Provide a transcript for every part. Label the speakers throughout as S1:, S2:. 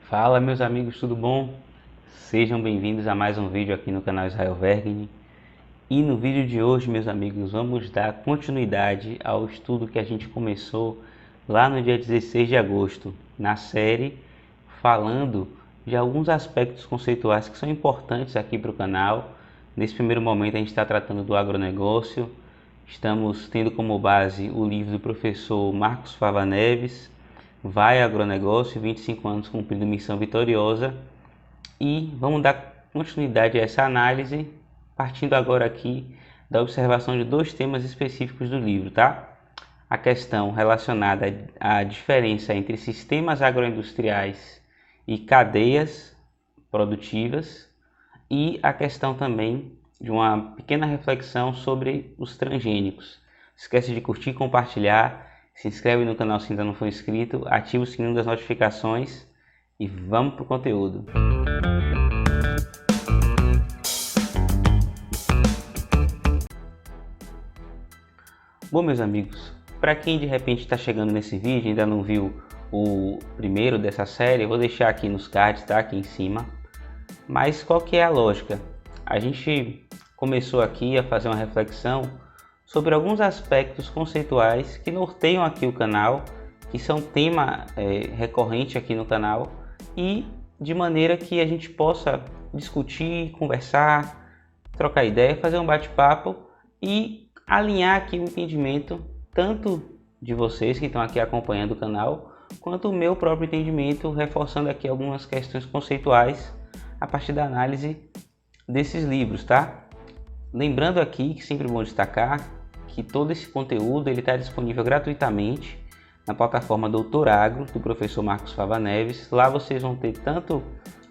S1: Fala meus amigos, tudo bom? Sejam bem-vindos a mais um vídeo aqui no canal Israel Vergni. E no vídeo de hoje, meus amigos, vamos dar continuidade ao estudo que a gente começou lá no dia 16 de agosto, na série falando de alguns aspectos conceituais que são importantes aqui para o canal. Nesse primeiro momento a gente está tratando do agronegócio, estamos tendo como base o livro do professor Marcos Fava Neves, Vai Agronegócio, 25 anos cumprindo missão vitoriosa, e vamos dar continuidade a essa análise, partindo agora aqui da observação de dois temas específicos do livro, tá? A questão relacionada à diferença entre sistemas agroindustriais e cadeias produtivas, e a questão também de uma pequena reflexão sobre os transgênicos. Não esquece de curtir, compartilhar, se inscreve no canal se ainda não for inscrito, ativa o sininho das notificações e vamos para o conteúdo. Bom, meus amigos, para quem de repente está chegando nesse vídeo e ainda não viu o primeiro dessa série, eu vou deixar aqui nos cards, tá? Aqui em cima. Mas qual que é a lógica? A gente começou aqui a fazer uma reflexão sobre alguns aspectos conceituais que norteiam aqui o canal, que são tema recorrente aqui no canal, e de maneira que a gente possa discutir, conversar, trocar ideia, fazer um bate-papo e alinhar aqui o entendimento tanto de vocês que estão aqui acompanhando o canal, quanto o meu próprio entendimento, reforçando aqui algumas questões conceituais a partir da análise desses livros, tá? Lembrando aqui que sempre bom destacar que todo esse conteúdo ele está disponível gratuitamente na plataforma Doutor Agro, do professor Marcos Fava Neves. Lá vocês vão ter tanto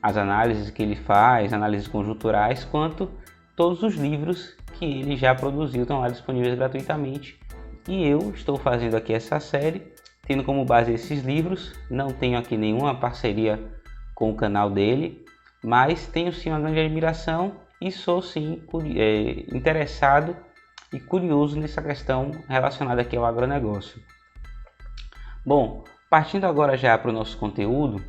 S1: as análises que ele faz, análises conjunturais, quanto todos os livros que ele já produziu estão lá disponíveis gratuitamente. E eu estou fazendo aqui essa série, tendo como base esses livros. Não tenho aqui nenhuma parceria com o canal dele, mas tenho sim uma grande admiração e sou sim interessado e curioso nessa questão relacionada aqui ao agronegócio. Bom, partindo agora já para o nosso conteúdo,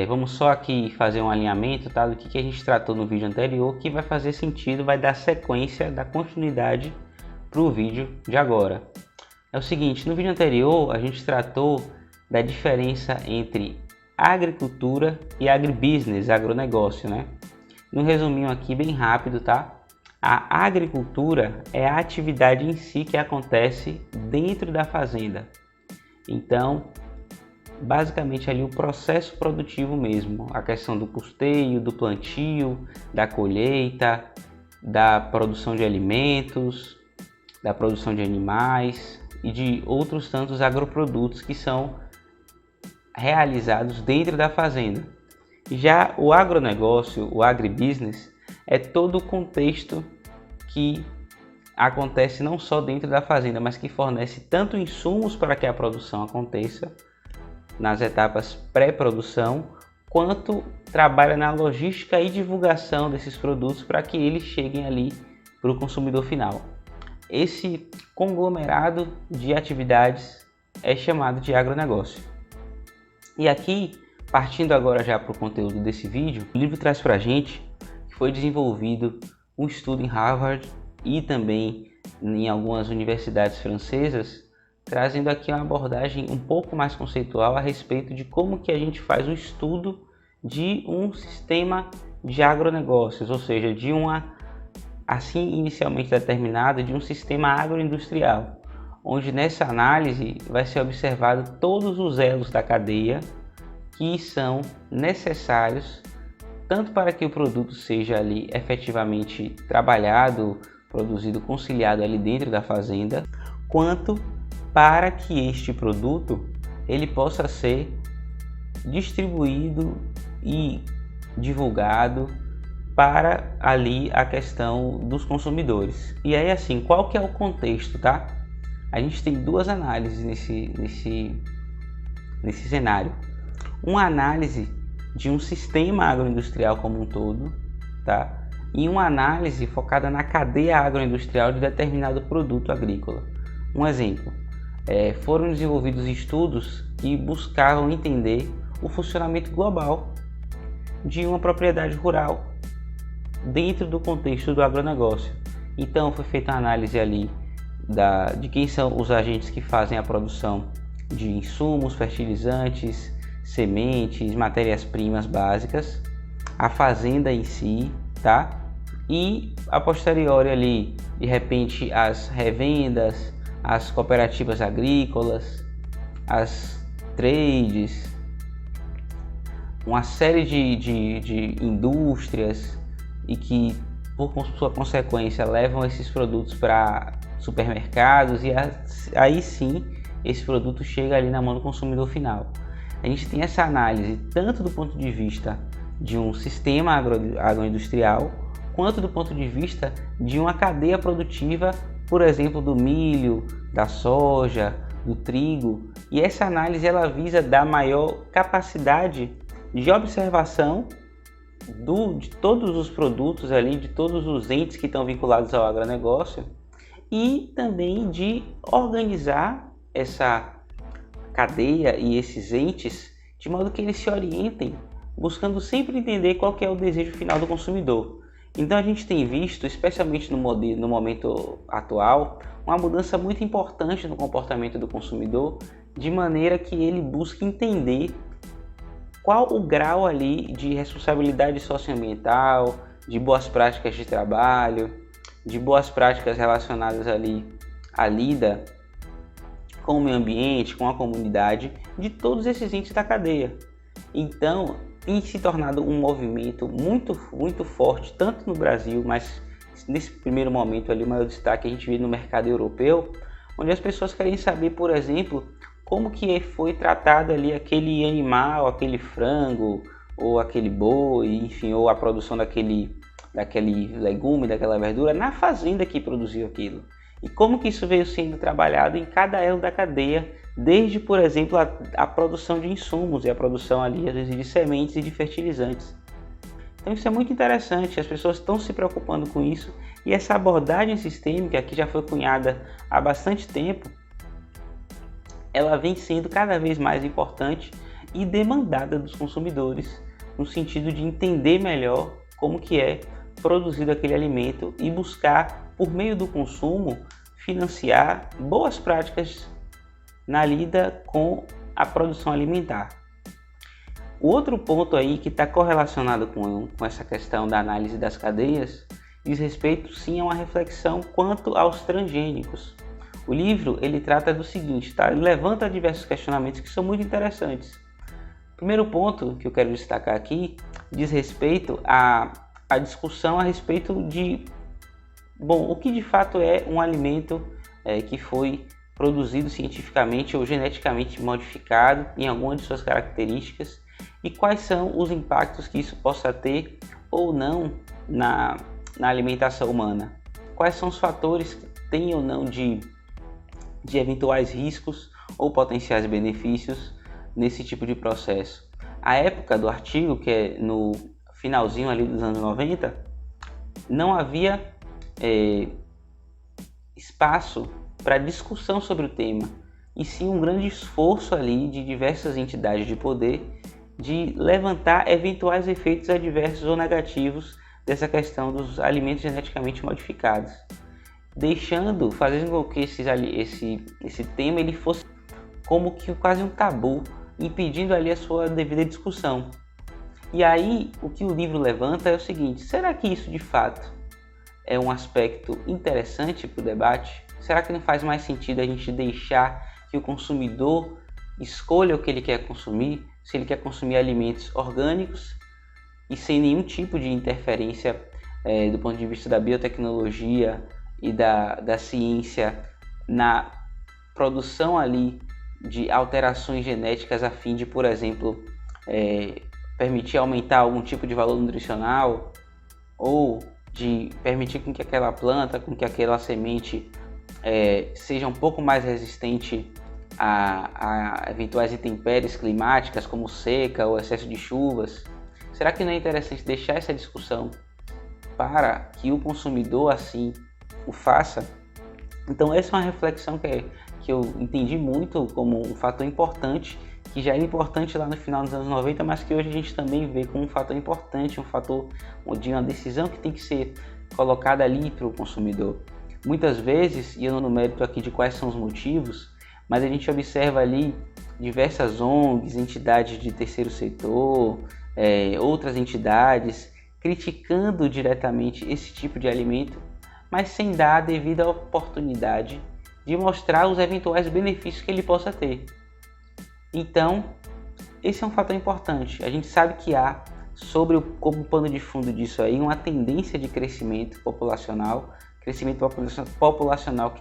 S1: vamos só aqui fazer um alinhamento, tá, do que a gente tratou no vídeo anterior, que vai fazer sentido, vai dar sequência, dar continuidade para o vídeo de agora. É o seguinte, no vídeo anterior a gente tratou da diferença entre agricultura e agribusiness, agronegócio, né? Num resuminho aqui bem rápido, tá? A agricultura é a atividade em si que acontece dentro da fazenda. Então, basicamente ali o processo produtivo mesmo, a questão do custeio, do plantio, da colheita, da produção de alimentos, da produção de animais e de outros tantos agroprodutos que são realizados dentro da fazenda. Já o agronegócio, o agribusiness, é todo o contexto que acontece não só dentro da fazenda, mas que fornece tanto insumos para que a produção aconteça nas etapas pré-produção, quanto trabalha na logística e divulgação desses produtos para que eles cheguem ali para o consumidor final. Esse conglomerado de atividades é chamado de agronegócio. E aqui, partindo agora já para o conteúdo desse vídeo, o livro traz para a gente que foi desenvolvido um estudo em Harvard e também em algumas universidades francesas, trazendo aqui uma abordagem um pouco mais conceitual a respeito de como que a gente faz um estudo de um sistema de agronegócios, ou seja, de assim inicialmente determinado, de um sistema agroindustrial, onde nessa análise vai ser observado todos os elos da cadeia que são necessários tanto para que o produto seja ali efetivamente trabalhado, produzido, conciliado ali dentro da fazenda, quanto para que este produto ele possa ser distribuído e divulgado para ali a questão dos consumidores. E aí assim, qual que é o contexto, tá? A gente tem duas análises nesse cenário. Uma análise de um sistema agroindustrial como um todo, tá? E uma análise focada na cadeia agroindustrial de determinado produto agrícola. Um exemplo, foram desenvolvidos estudos que buscavam entender o funcionamento global de uma propriedade rural dentro do contexto do agronegócio. Então foi feita uma análise ali de quem são os agentes que fazem a produção de insumos, fertilizantes, sementes, matérias-primas básicas, a fazenda em si, tá? E a posteriori ali, de repente, as revendas, as cooperativas agrícolas, as trades, uma série de indústrias e que, por sua consequência, levam esses produtos para supermercados e aí sim esse produto chega ali na mão do consumidor final. A gente tem essa análise tanto do ponto de vista de um sistema agroindustrial, quanto do ponto de vista de uma cadeia produtiva, por exemplo, do milho, da soja, do trigo. E essa análise ela visa dar maior capacidade de observação de todos os produtos ali, de todos os entes que estão vinculados ao agronegócio e também de organizar essa cadeia e esses entes de modo que eles se orientem, buscando sempre entender qual que é o desejo final do consumidor. Então a gente tem visto, especialmente no momento atual, uma mudança muito importante no comportamento do consumidor, de maneira que ele busque entender qual o grau ali de responsabilidade socioambiental, de boas práticas de trabalho, de boas práticas relacionadas ali à lida com o meio ambiente, com a comunidade, de todos esses entes da cadeia. Então, tem se tornado um movimento muito forte, tanto no Brasil, mas nesse primeiro momento ali o maior destaque a gente vê no mercado europeu, onde as pessoas querem saber, por exemplo, como que foi tratado ali aquele animal, aquele frango, ou aquele boi, enfim, ou a produção daquele legume, daquela verdura na fazenda que produziu aquilo. E como que isso veio sendo trabalhado em cada elo da cadeia, desde, por exemplo, a produção de insumos e a produção ali, às vezes, de sementes e de fertilizantes. Então isso é muito interessante, as pessoas estão se preocupando com isso e essa abordagem sistêmica, que já foi cunhada há bastante tempo, ela vem sendo cada vez mais importante e demandada dos consumidores, no sentido de entender melhor como que é produzido aquele alimento e buscar, por meio do consumo, financiar boas práticas na lida com a produção alimentar. O outro ponto aí que está correlacionado com essa questão da análise das cadeias diz respeito sim a uma reflexão quanto aos transgênicos. O livro ele trata do seguinte, tá? Ele levanta diversos questionamentos que são muito interessantes. O primeiro ponto que eu quero destacar aqui diz respeito à discussão a respeito de o que de fato é um alimento que foi produzido cientificamente ou geneticamente modificado em alguma de suas características e quais são os impactos que isso possa ter ou não na alimentação humana. Quais são os fatores que têm ou não de eventuais riscos ou potenciais benefícios nesse tipo de processo. A época do artigo, que é no finalzinho ali dos anos 90, não havia espaço para discussão sobre o tema, e sim um grande esforço ali de diversas entidades de poder de levantar eventuais efeitos adversos ou negativos dessa questão dos alimentos geneticamente modificados, fazendo com que esse tema ele fosse como que quase um tabu, impedindo ali a sua devida discussão. E aí o que o livro levanta é o seguinte: será que isso de fato é um aspecto interessante para o debate? Será que não faz mais sentido a gente deixar que o consumidor escolha o que ele quer consumir, se ele quer consumir alimentos orgânicos e sem nenhum tipo de interferência do ponto de vista da biotecnologia e da ciência na produção ali de alterações genéticas a fim de, por exemplo, permitir aumentar algum tipo de valor nutricional ou de permitir com que aquela planta, com que aquela semente seja um pouco mais resistente a eventuais intempéries climáticas como seca ou excesso de chuvas. Será que não é interessante deixar essa discussão para que o consumidor assim o faça? Então essa é uma reflexão que eu entendi muito como um fator importante que já era importante lá no final dos anos 90, mas que hoje a gente também vê como um fator importante, um fator de uma decisão que tem que ser colocada ali para o consumidor. Muitas vezes, e eu não no mérito aqui de quais são os motivos, mas a gente observa ali diversas ONGs, entidades de terceiro setor, outras entidades criticando diretamente esse tipo de alimento, mas sem dar a devida oportunidade de mostrar os eventuais benefícios que ele possa ter. Então, esse é um fator importante. A gente sabe que há, como pano de fundo disso aí, uma tendência de crescimento populacional que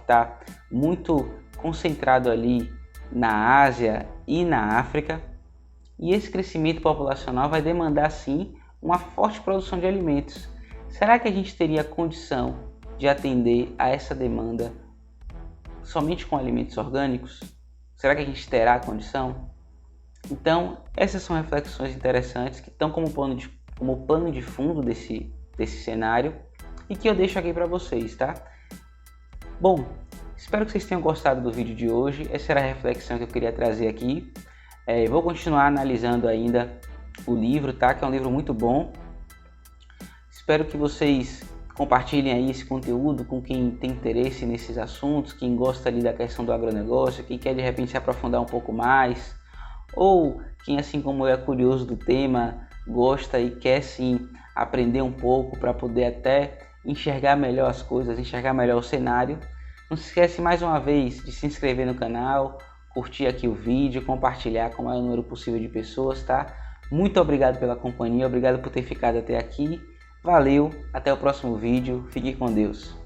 S1: está muito concentrado ali na Ásia e na África. E esse crescimento populacional vai demandar, sim, uma forte produção de alimentos. Será que a gente teria condição de atender a essa demanda somente com alimentos orgânicos? Será que a gente terá a condição? Então, essas são reflexões interessantes que estão como pano de fundo desse cenário e que eu deixo aqui para vocês, tá? Bom, espero que vocês tenham gostado do vídeo de hoje. Essa era a reflexão que eu queria trazer aqui. Vou continuar analisando ainda o livro, tá? Que é um livro muito bom. Espero que vocês compartilhem aí esse conteúdo com quem tem interesse nesses assuntos, quem gosta ali da questão do agronegócio, quem quer de repente se aprofundar um pouco mais, ou quem, assim como eu, é curioso do tema, gosta e quer sim aprender um pouco para poder até enxergar melhor as coisas, enxergar melhor o cenário. Não se esquece mais uma vez de se inscrever no canal, curtir aqui o vídeo, compartilhar com o maior número possível de pessoas, tá? Muito obrigado pela companhia, obrigado por ter ficado até aqui. Valeu, até o próximo vídeo, fique com Deus.